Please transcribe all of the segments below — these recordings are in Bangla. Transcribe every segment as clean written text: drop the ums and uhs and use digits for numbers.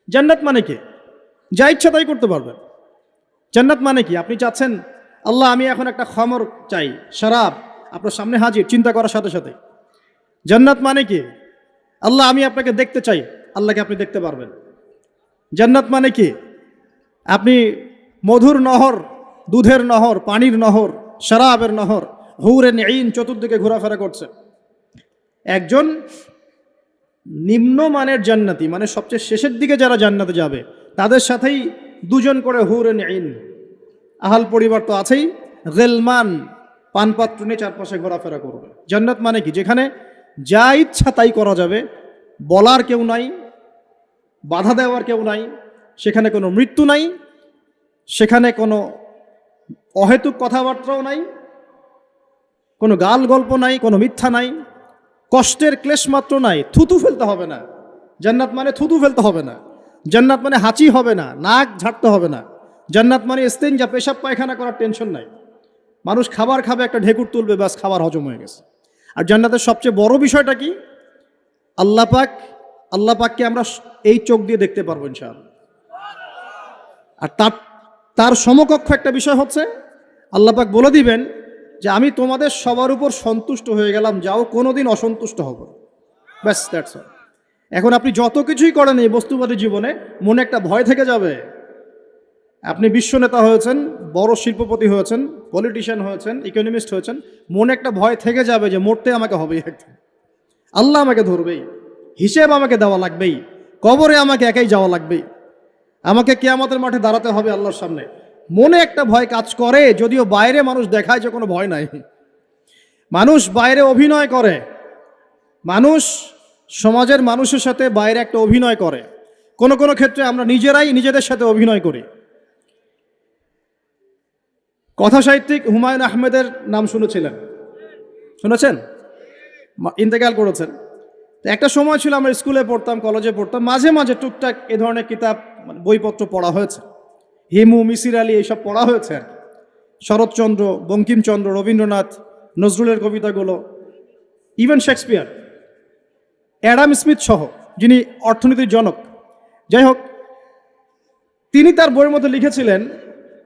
জান্নাত মানে কি? যা ইচ্ছা তাই করতে পারবেন। জান্নাত মানে কি? আপনি চাচ্ছেন আল্লাহ আমি এখন একটা খামর চাই, শরাব আপনার সামনে হাজির, চিন্তা করার সাথে সাথে। জান্নাত মানে কি? আল্লাহ আমি আপনাকে দেখতে চাই, আল্লাহকে আপনি দেখতে পারবেন। জান্নাত মানে কি? আপনি মধুর নহর, দুধের নহর, পানির নহর, শরাবের নহর, হুরে নেইন চতুর্দিকে ঘোরাফেরা করছে। একজন নিম্নমানের জান্নাতি, মানে সবচেয়ে শেষের দিকে যারা জান্নাতে যাবে, তাদের সাথেই দুজন করে হুরে নেইন, আহাল পরিবার তো আছেই, গেলমান পানপাত্র নিয়ে চারপাশে ঘোরাফেরা করবে। জান্নাত মানে কি? যেখানে যা ইচ্ছা তাই করা যাবে, বলার কেউ নাই, বাধা দেওয়ার কেউ নাই, সেখানে কোনো মৃত্যু নাই, সেখানে কোনো অহেতুক কথাবার্তাও নাই, কোনো গাল গল্প নাই, কোনো মিথ্যা নাই, কষ্টের ক্লেশ মাত্র নাই। থুতু ফেলতে হবে না। জান্নাত মানে থুতু ফেলতে হবে না। জান্নাত মানে হাঁচি হবে না, নাক ঝাড়তে হবে না। জান্নাত মানে ইস্তেঞ্জা, পেশাব পায়খানা করার টেনশন নাই। মানুষ খাবার খাবে, একটা ঢেকুর তুলবে, ব্যাস খাবার হজম হয়ে গেছে। আর জান্নাতের সবচেয়ে বড় বিষয়টা কি? আল্লাহ পাককে আমরা এই চোখ দিয়ে দেখতে পারবো ইনশাআল্লাহ। আর তার সমকক্ষ একটা বিষয় হচ্ছে আল্লাহ পাক বলে দিবেন যে আমি তোমাদের সবার উপর সন্তুষ্ট হয়ে গেলাম, যাও কোনোদিন অসন্তুষ্ট হব। ব্যাস, দ্যাটস অল। এখন আপনি যত কিছুই করেন এই বস্তুবাদী জীবনে, মনে একটা ভয় থেকে যাবে। আপনি বিশ্ব নেতা হয়েছেন, বড় শিল্পপতি হয়েছেন, পলিটিশিয়ান হয়েছেন, ইকোনমিস্ট হয়েছেন, মনে একটা ভয় থেকে যাবে যে মরতে আমাকে হবেই একদিন, আল্লাহ আমাকে ধরবেই, হিসেব আমাকে দেওয়া লাগবেই, কবরে আমাকে একাই যাওয়া লাগবেই, আমাকে কিয়ামতের মাঠে দাঁড়াতে হবে আল্লাহর সামনে। মনে একটা ভয় কাজ করে, যদিও বাইরে মানুষ দেখায় যে কোনো ভয় নাই। মানুষ বাইরে অভিনয় করে, মানুষ সমাজের মানুষের সাথে বাইরে একটা অভিনয় করে। কোনো কোনো ক্ষেত্রে আমরা নিজেরাই নিজেদের সাথে অভিনয় করি। কথা সাহিত্যিক হুমায়ুন আহমেদের নাম শুনেছিলেন? শুনেছেন? ইন্তেকাল করেছেন। একটা সময় ছিল আমরা স্কুলে পড়তাম, কলেজে পড়তাম, মাঝে মাঝে টুকটাক এ ধরনের কিতাব, বইপত্র পড়া হয়েছে। হিমু, মিসির আলী এইসব পড়া হয়েছে আর কি। শরৎচন্দ্র, বঙ্কিমচন্দ্র, রবীন্দ্রনাথ, নজরুলের কবিতাগুলো, ইভেন শেক্সপিয়ার, অ্যাডাম স্মিথ সহ, যিনি অর্থনীতির জনক। যাই হোক, তিনি তার বইয়ের মধ্যে লিখেছিলেন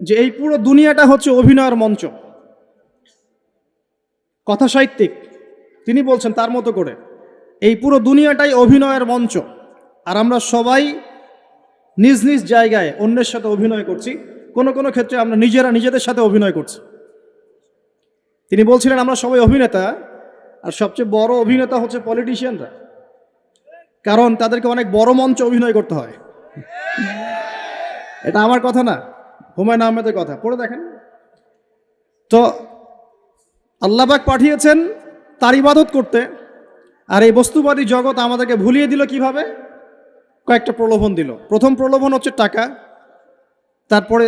যে এই পুরো দুনিয়াটা হচ্ছে অভিনয়ের মঞ্চ। কথা সাহিত্যিক তিনি বলছেন তার মতো করে, এই পুরো দুনিয়াটাই অভিনয়ের মঞ্চ, আর আমরা সবাই নিজ নিজ জায়গায় অন্যের সাথে অভিনয় করছি। কোনো কোনো ক্ষেত্রে আমরা নিজেরা নিজেদের সাথে অভিনয় করছি। তিনি বলছিলেন আমরা সবাই অভিনেতা, আর সবচেয়ে বড় অভিনেতা হচ্ছে পলিটিশিয়ানরা, কারণ তাদেরকে অনেক বড় মঞ্চ অভিনয় করতে হয়। এটা আমার কথা না, হুমায়ুন আহমেদের কথা, পড়ে দেখেন তো। আল্লাহ পাক পাঠিয়েছেন তার ইবাদত করতে, আর এই বস্তুবাদী জগৎ আমাদেরকে ভুলিয়ে দিল কিভাবে? কয়েকটা প্রলোভন দিল। প্রথম প্রলোভন হচ্ছে টাকা, তারপরে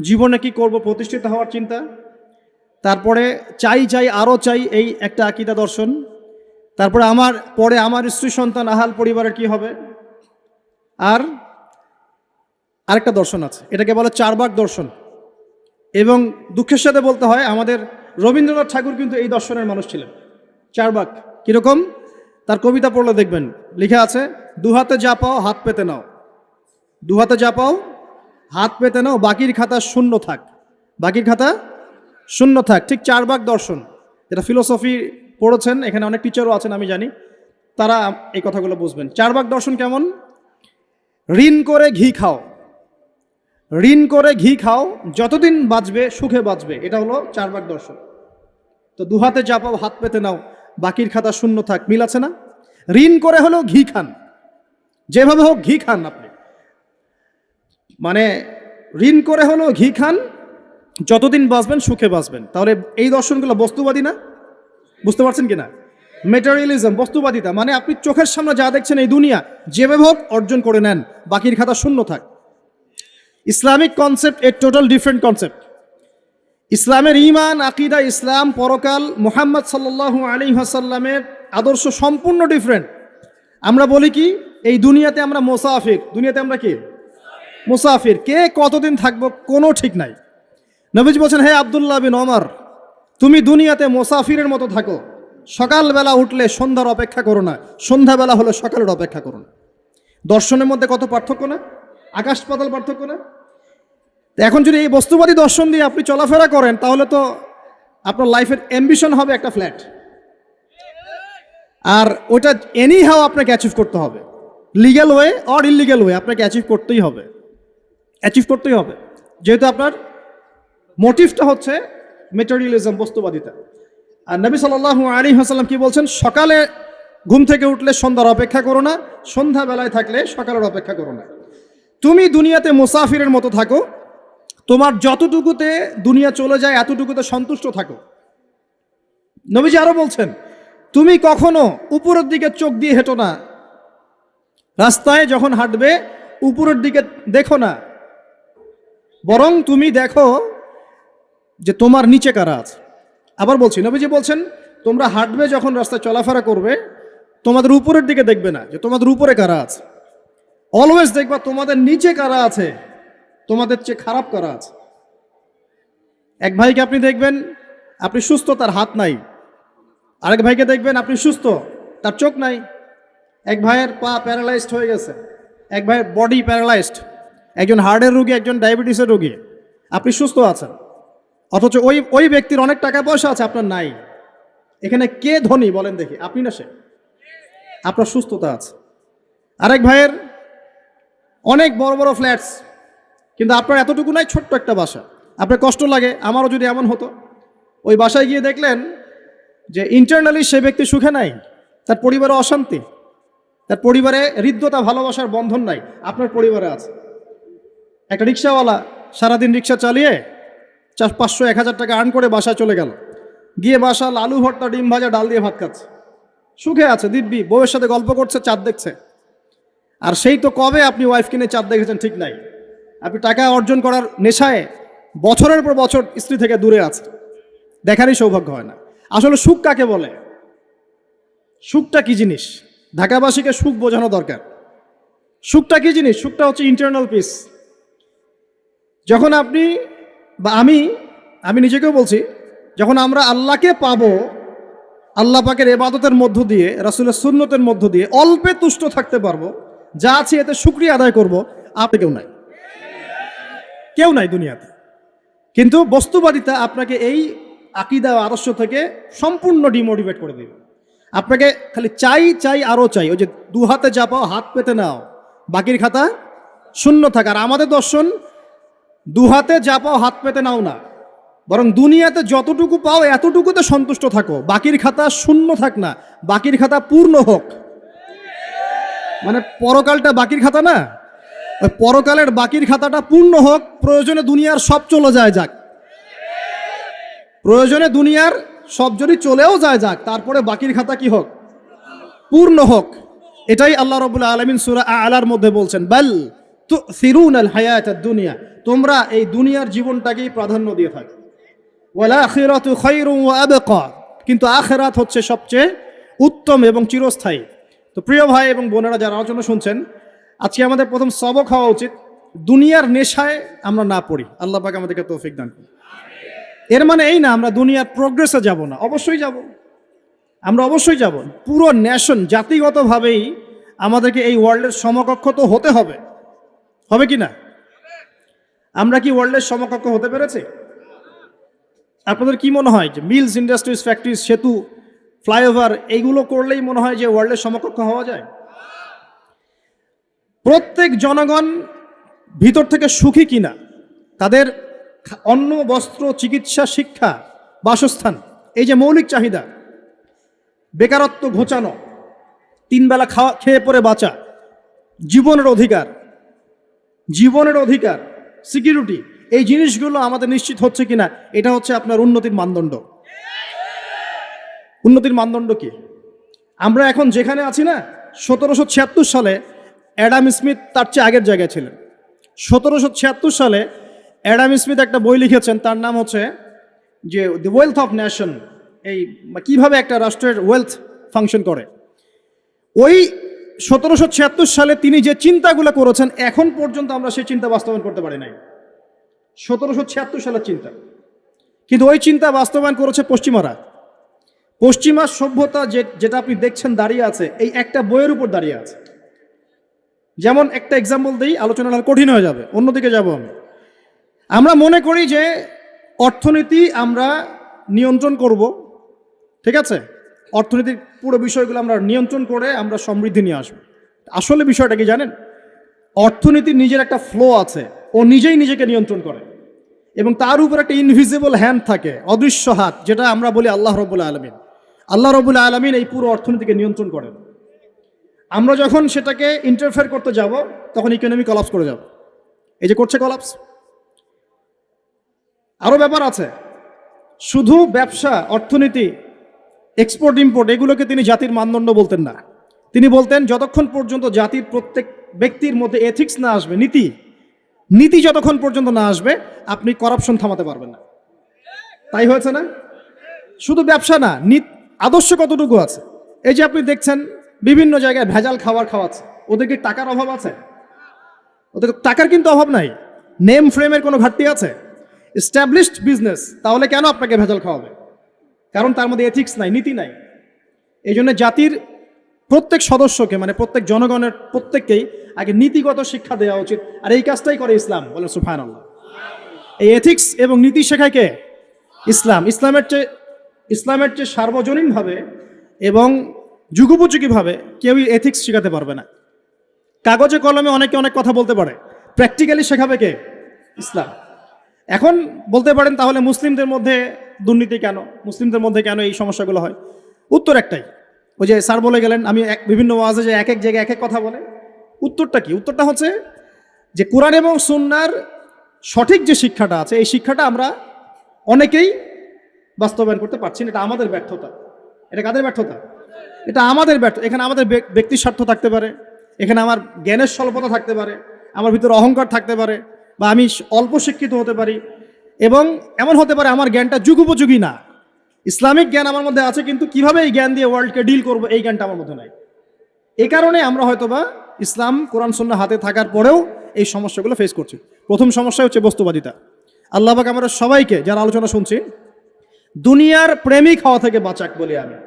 জীবনে কি করব, প্রতিষ্ঠিত হওয়ার চিন্তা, তারপরে চাই চাই আরও চাই, এই একটা আকীদা দর্শন, তারপরে আমার স্ত্রী সন্তান আহাল পরিবারের কি হবে, আর আরেকটা দর্শন আছে, এটাকে বলে চারবাক দর্শন। এবং দুঃখের সাথে বলতে হয় আমাদের রবীন্দ্রনাথ ঠাকুর কিন্তু এই দর্শনের মানুষ ছিলেন। চারবাক কীরকম? তার কবিতা পড়লে দেখবেন লেখা আছে, দুহাতে যা পাও হাত পেতে নাও, দুহাতে যা পাও হাত পেতে নাও, বাকির খাতা শূন্য থাক, বাকির খাতা শূন্য থাক। ঠিক চারবাক দর্শন, যেটা ফিলোসফি পড়েছেন, এখানে অনেক টিচারও আছেন আমি জানি, তারা এই কথাগুলো বুঝবেন। চারবাক দর্শন কেমন? ঋণ করে ঘি খাও, ঋণ করে ঘি খাও, যতদিন বাঁচবে সুখে বাঁচবে, এটা হলো চারবাক দর্শন। তো দুহাতে যা পাও হাত পেতে নাও, বাকির খাতা শূন্য থাক, মিল আছে না? ঋণ করে হলেও ঘি খান, যেভাবে হোক ঘি খান আপনি, মানে ঋণ করে হলেও ঘি খান, যতদিন বাঁচবেন সুখে বাঁচবেন। তাহলে এই দর্শনগুলো বস্তুবাদী না? বুঝতে পারছেন কিনা? মেটেরিয়ালিজম, বস্তুবাদিতা, মানে আপনি চোখের সামনে যা দেখছেন এই দুনিয়া, যেভাবে হোক অর্জন করে নেন, বাকির খাতা শূন্য থাক। ইসলামিক কনসেপ্ট এ টোটাল ডিফারেন্ট কনসেপ্ট। ইসলামের ঈমান, আকীদা, ইসলাম, পরকাল, মুহাম্মদ সাল্লাল্লাহু আলাইহি ওয়াসাল্লামের আদর্শ সম্পূর্ণ ডিফারেন্ট। আমরা বলি কি, এই দুনিয়াতে আমরা মুসাফির, দুনিয়াতে আমরা কি মুসাফির, কে কতদিন থাকবো কোনো ঠিক নাই। নবীজি বলছেন, হে আব্দুল্লাহ বিন ওমর, তুমি দুনিয়াতে মুসাফিরের মতো থাকো, সকালবেলা উঠলে সন্ধ্যার অপেক্ষা করো না, সন্ধ্যাবেলা হলে সকালের অপেক্ষা করো না। দর্শনের মধ্যে কত পার্থক্য না, আকাশ পাতাল পার্থক্য না। এখন যদি এই বস্তুবাদী দর্শন দিয়ে আপনি চলাফেরা করেন, তাহলে তো আপনার লাইফের অ্যাম্বিশন হবে একটা ফ্ল্যাট, আর ওটা এনি হাও আপনাকে অ্যাচিভ করতে হবে, legal way or illegal way আপনাকে অ্যাচিভ করতেই হবে, যেহেতু আপনার মোটিভটা হচ্ছে মেটেরিয়ালিজম, বস্তুবাদিতা। আর নবী সাল্লাল্লাহু আলাইহি ওয়াসাল্লাম কি বলছেন? সকালে ঘুম থেকে উঠলে সন্ধ্যার অপেক্ষা করো না, সন্ধ্যাবেলায় থাকলে সকালের অপেক্ষা করো না। তুমি দুনিয়াতে মুসাফিরের মতো থাকো, তোমার যতটুকুতে দুনিয়া চলে যায় এতটুকুতে সন্তুষ্ট থাকো। নবীজি আরো বলছেন, তুমি কখনো উপরের দিকে চোখ দিয়ে হেঁটো না, রাস্তায় যখন হাঁটবে উপরের দিকে দেখো না, বরং তুমি দেখো যে তোমার নিচে কারা আছে। আবার বলছি, নবীজি বলছেন, তোমরা হাঁটবে যখন রাস্তায় চলাফেরা করবে, তোমাদের উপরের দিকে দেখবে না যে তোমাদের উপরে কারা আছে, অলওয়েজ দেখবা তোমাদের নিচে কারা আছে, তোমাদের চেয়ে খারাপ কারা আছে। এক ভাইকে আপনি দেখবেন আপনি সুস্থ, তার হাত নাই। আরেক ভাইকে দেখবেন আপনি সুস্থ, তার চোখ নাই। এক ভাইয়ের পা প্যারালাইজড হয়ে গেছে, এক ভাইয়ের বডি প্যারালাইজড, একজন হার্টের রোগী, একজন ডায়াবেটিসের রোগী। আপনি সুস্থ আছেন, অথচ ওই ব্যক্তির অনেক টাকা পয়সা আছে, আপনার নাই। এখানে কে ধনী বলেন দেখি, আপনি না সে? আপনার সুস্থতা আছে। আরেক ভাইয়ের অনেক বড় বড় ফ্ল্যাটস, কিন্তু আপনার এতটুকু নাই, ছোট্ট একটা বাসা। আপনার কষ্ট লাগে, আমারও যদি এমন হতো। ওই বাসায় গিয়ে দেখলেন যে ইন্টারনালি সে ব্যক্তি সুখে নাই, তার পরিবারে অশান্তি, তার পরিবারে হৃদ্যতা ভালোবাসার বন্ধন নাই। আপনার পরিবারে আছে। একটা রিক্সাওয়ালা সারাদিন রিক্সা চালিয়ে 500-1000 টাকা আর্ন করে বাসায় চলে গেল, গিয়ে বাসা আলু ভর্তা, ডিম ভাজা, ডাল দিয়ে ভাত খাচ্ছে, সুখে আছে দিব্যি, বউয়ের সাথে গল্প করছে, চাঁদ দেখছে। আর সেই তো কবে আপনি ওয়াইফ কিনে চাঁদ দেখেছেন ঠিক নাই। আপনি টাকা অর্জন করার নেশায় বছরের পর বছর স্ত্রী থেকে দূরে আছে, দেখারই সৌভাগ্য হয় না। আসলে সুখ কাকে বলে? সুখটা কি জিনিস? ঢাকাবাসীকে সুখ বোঝানো দরকার। সুখটা কি জিনিস? সুখটা হচ্ছে ইন্টারনাল পিস। যখন আপনি বা আমি নিজেকেও বলছি, যখন আমরা আল্লাহকে পাবো, আল্লাহ পাকের ইবাদতের মধ্য দিয়ে, রাসূলের সুন্নতের মধ্য দিয়ে অল্পে তুষ্ট থাকতে পারবো, যা আছে এতে শুকরিয়া আদায় করব, আপনি কেউ নাই দুনিয়াতে। কিন্তু বস্তুবাদিতা আপনাকে এই আকীদা ও আদর্শ থেকে সম্পূর্ণ ডিমোটিভেট করে দেবে। আপনাকে খালি চাই আরও চাই। ওই যে দু হাতে যা পাও হাত পেতে নাও, বাকির খাতা শূন্য থাকার। আমাদের দর্শন দু হাতে যা পাও হাত পেতে নাও না, বরং দুনিয়াতে যতটুকু পাও এতটুকুতে সন্তুষ্ট থাকো, বাকির খাতা শূন্য থাক না, বাকির খাতা পূর্ণ হোক। মানে পরকালটা বাকির খাতা না, ওই পরকালের বাকির খাতাটা পূর্ণ হোক। প্রয়োজনে দুনিয়ার সব চলে যায় যাক, প্রয়োজনে দুনিয়ার সব যদি চলেও যায় যাক, তারপরে বাকির খাতা কি হোক? পূর্ণ হোক। এটাই আল্লাহ রাব্বুল আলামিন সূরা আ'লার মধ্যে বলছেন, বাল তুসিরুনাল হায়াতাদ দুনিয়া, তোমরা এই দুনিয়ার জীবনটাকেই প্রাধান্য দিয়ে থাকো। ওয়াল আখিরাতু খায়রুন ওয়া আবকা, কিন্তু আখিরাত হচ্ছে সবচেয়ে উত্তম এবং চিরস্থায়ী। তো প্রিয় ভাই এবং বোনেরা যারা আলোচনা শুনছেন, আজকে আমাদের প্রথম সবক হওয়া উচিত দুনিয়ার নেশায় আমরা না পড়ি। আল্লাহ পাক আমাদেরকে তৌফিক দান করুন। এর মানে এই না আমরা দুনিয়ার প্রোগ্রেসে যাব না, অবশ্যই যাব, আমরা অবশ্যই যাব। পুরো ন্যাশন জাতিগতভাবেই আমাদেরকে এই ওয়ার্ল্ডের সমকক্ষ তো হতে হবে, হবে কি না? আমরা কি ওয়ার্ল্ডের সমকক্ষ হতে পেরেছি? আপনাদের কি মনে হয় যে মিলস, ইন্ডাস্ট্রিজ, ফ্যাক্টরিজ, সেতু, ফ্লাইওভার এইগুলো করলেই মনে হয় যে ওয়ার্ল্ডের সমকক্ষ হওয়া যায়? প্রত্যেক জনগণ ভিতর থেকে সুখী কিনা, তাদের অন্ন, বস্ত্র, চিকিৎসা, শিক্ষা, বাসস্থান, এই যে মৌলিক চাহিদা, বেকারত্ব ঘোচানো, 3 বেলা খেয়ে পরে বাঁচা, জীবনের অধিকার, সিকিউরিটি, এই জিনিসগুলো আমাদের নিশ্চিত হচ্ছে কিনা, এটা হচ্ছে আপনার উন্নতির মানদণ্ড। উন্নতির মানদণ্ড কি? আমরা এখন যেখানে আছি না, 1776 সালে অ্যাডাম স্মিথ তার চেয়ে আগের জায়গায় ছিলেন। 1776 সালে অ্যাডাম স্মিথ একটা বই লিখেছেন, তার নাম হচ্ছে যে দি ওয়েলথ অফ নেশন, এই কিভাবে একটা রাষ্ট্রের ওয়েলথ ফাংশন করে। ওই 1776 সালে তিনি যে চিন্তাগুলো করেছেন, এখন পর্যন্ত আমরা সেই চিন্তা বাস্তবায়ন করতে পারি নাই। 1776 সালের চিন্তা, কিন্তু ওই চিন্তা বাস্তবায়ন করেছে পশ্চিমারা। পশ্চিমা সভ্যতা যেটা আপনি দেখছেন দাঁড়িয়ে আছে, এই একটা বইয়ের উপর দাঁড়িয়ে আছে। যেমন একটা এক্সাম্পল দিই, আলোচনা কঠিন হয়ে যাবে, অন্যদিকে যাব আমি। আমরা মনে করি যে অর্থনীতি আমরা নিয়ন্ত্রণ করব, ঠিক আছে, অর্থনীতির পুরো বিষয়গুলো আমরা নিয়ন্ত্রণ করে আমরা সমৃদ্ধি নিয়ে আসবো। আসলে বিষয়টা কি জানেন? অর্থনীতির নিজের একটা ফ্লো আছে, ও নিজেই নিজেকে নিয়ন্ত্রণ করে, এবং তার উপর একটা ইনভিজিবল হ্যান্ড থাকে, অদৃশ্য হাত, যেটা আমরা বলি আল্লাহ রব্বুল আলামিন। আল্লাহ রব্বুল আলামিন এই পুরো অর্থনীতিকে নিয়ন্ত্রণ করেন। আমরা যখন সেটাকে ইন্টারফেয়ার করতে যাব, তখন ইকোনমি কলাপস করে যাব। এই যে করছে কলাপস। আরও ব্যাপার আছে, শুধু ব্যবসা, অর্থনীতি, এক্সপোর্ট ইম্পোর্ট, এগুলোকে তিনি জাতির মানদণ্ড বলতেন না। তিনি বলতেন যতক্ষণ পর্যন্ত জাতির প্রত্যেক ব্যক্তির মধ্যে এথিক্স না আসবে, নীতি যতক্ষণ পর্যন্ত না আসবে, আপনি করাপশন থামাতে পারবেন না। তাই হয়েছে না? শুধু ব্যবসা না, আদর্শ কতটুকু আছে? এই যে আপনি দেখছেন বিভিন্ন জায়গায় ভেজাল খাবার খাওয়াচ্ছে, ওদের কি টাকার অভাব আছে? ওদের টাকার কিন্তু অভাব নাই। নেম ফ্রেমের কোনো ঘাটতি আছে? এস্টাবলিশড বিজনেস, তাহলে কেন আপনাকে ভেজাল খাওয়াবে? কারণ তার মধ্যে এথিক্স নাই, নীতি নাই। এই জন্য জাতির প্রত্যেক সদস্যকে, মানে প্রত্যেক জনগণের প্রত্যেককেই আগে নীতিগত শিক্ষা দেওয়া উচিত। আর এই কাজটাই করে ইসলাম, বলে সুবহানাল্লাহ। এই এথিক্স এবং নীতি শেখায় কে? ইসলাম। ইসলামের চেয়ে সার্বজনীনভাবে এবং যুগোপযোগীভাবে কেউই এথিক্স শেখাতে পারবে না। কাগজে কলমে অনেকে অনেক কথা বলতে পারে, প্র্যাকটিক্যালি শেখাবে কে? ইসলাম। এখন বলতে পারেন তাহলে মুসলিমদের মধ্যে দুর্নীতি কেন, মুসলিমদের মধ্যে কেন এই সমস্যাগুলো হয়? উত্তর একটাই, ওই যে স্যার বলে গেলেন, আমি বিভিন্ন ওয়াজে যে এক এক জায়গায় এক এক কথা বলে। উত্তরটা কি? উত্তরটা হচ্ছে যে কোরআন এবং সুন্নাহর সঠিক যে শিক্ষাটা আছে, এই শিক্ষাটা আমরা অনেকেই বাস্তবায়ন করতে পারছি না। এটা আমাদের ব্যর্থতা। এটা কাদের ব্যর্থতা? এটা আমাদের ব্যর্থ। এখানে আমাদের ব্যক্তির স্বার্থ থাকতে পারে, এখানে আমার জ্ঞানের স্বল্পতা থাকতে পারে, আমার ভিতরে অহংকার থাকতে পারে, বা আমি অল্প শিক্ষিত হতে পারি, এবং এমন হতে পারে আমার জ্ঞানটা যুগোপযোগী না। ইসলামিক জ্ঞান আমার মধ্যে আছে, কিন্তু কিভাবে এই জ্ঞান দিয়ে ওয়ার্ল্ডকে ডিল করবো, এই জ্ঞানটা আমার মধ্যে নাই। এই কারণে আমরা হয়তোবা ইসলাম, কোরআন সুন্নাহ হাতে থাকার পরেও এই সমস্যাগুলো ফেস করছি। প্রথম সমস্যা হচ্ছে বস্তুবাদিতা। আল্লাহ পাক আমরা সবাইকে, যারা আলোচনা শুনছি, দুনিয়ার প্রেমিক হওয়া থেকে বাঁচাক বলি আমি।